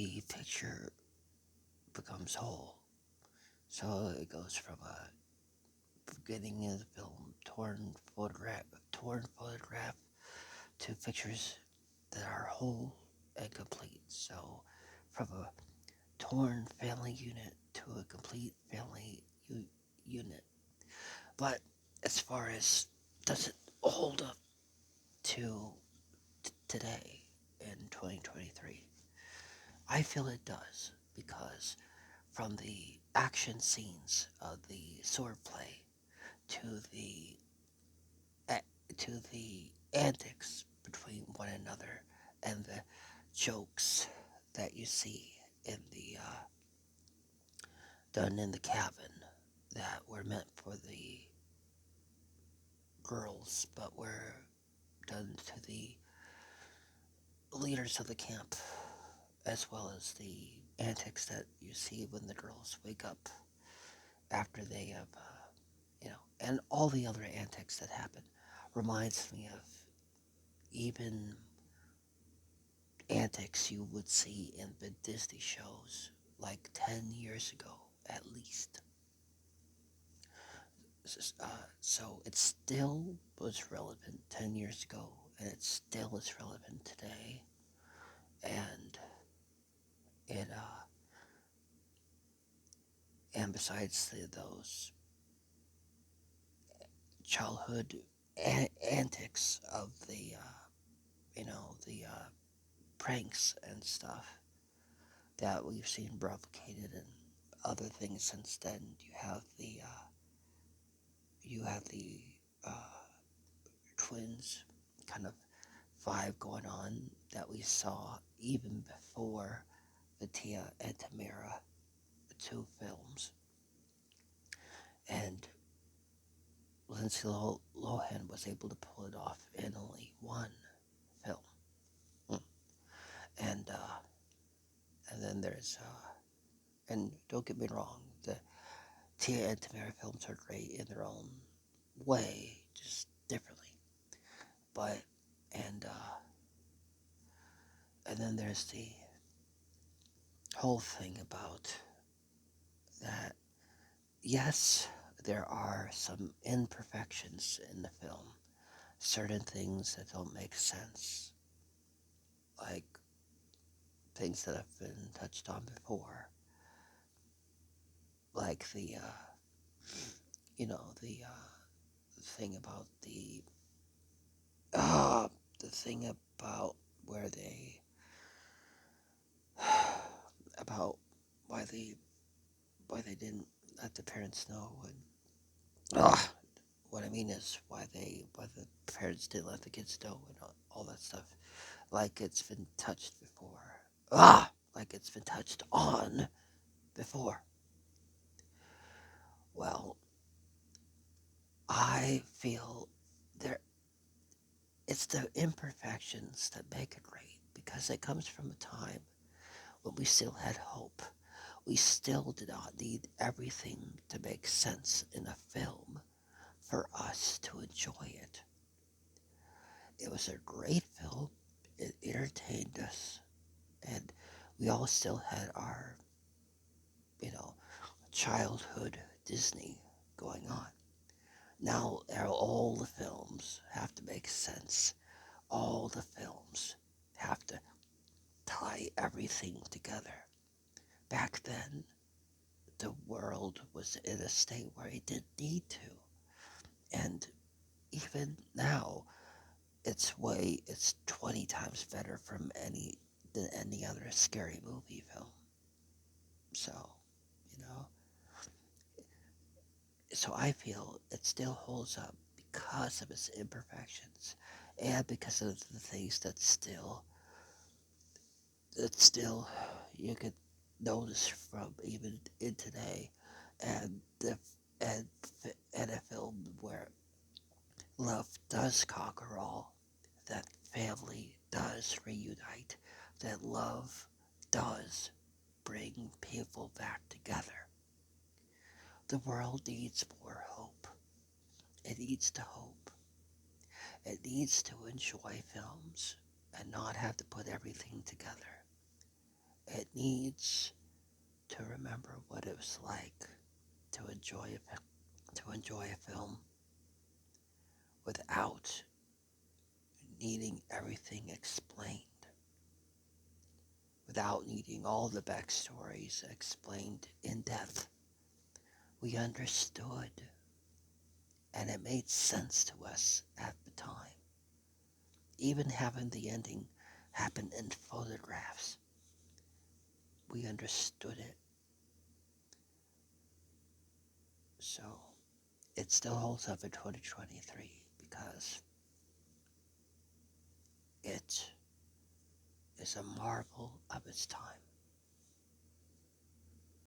the picture becomes whole. So it goes from a beginning of the film, torn photograph to pictures that are whole and complete. So from a torn family unit to a complete family unit. But as far as does it hold up to today in 2023, I feel it does because from the action scenes of the swordplay to the to the antics between one another and the jokes that you see in the done in the cabin that were meant for the girls but were done to the leaders of the camp, as well as the antics that you see when the girls wake up after they have and all the other antics that happen reminds me of even antics you would see in the Disney shows like 10 years ago at least. So it still was relevant 10 years ago and it still is relevant today. And it and besides those childhood antics of the the pranks and stuff that we've seen replicated in other things since then. You have the uh, twins kind of vibe going on that we saw even before the Tia and Tamara two films, and Lindsay Lohan was able to pull it off in only one film. Mm. And and then there's and don't get me wrong, the Tia and Tamara films are great in their own way, just differently. But and and then there's the whole thing about that. Yes, there are some imperfections in the film, certain things that don't make sense, like things that have been touched on before, like the thing about the thing about where they about why they didn't let the parents know, and uh, what I mean is why the parents didn't let the kids know and all that stuff, like it's been touched before. Like it's been touched on before. Well, I feel there it's the imperfections that make it great because it comes from a time when we still had hope. We still did not need everything to make sense in a film for us to enjoy it. It was a great film. It entertained us, and we all still had our, you know, childhood Disney going on. Now all the films have to make sense. All the films have to tie everything together. Back then, the world was in a state where it didn't need to. And even now, it's 20 times better from than any other scary movie film. So, you know, so I feel it still holds up because of its imperfections and because of the things that still you could notice from even in today, and the and and a film where love does conquer all, that family does reunite, that love does bring people back together. The world needs more hope. It needs to hope. It needs to enjoy films and not have to put everything together. It needs to remember what it was like to enjoy a film without needing everything explained, without needing all the backstories explained in depth. We understood, and it made sense to us at the time. Even having the ending happen in photographs, we understood it. So it still holds up in 2023 because it is a marvel of its time.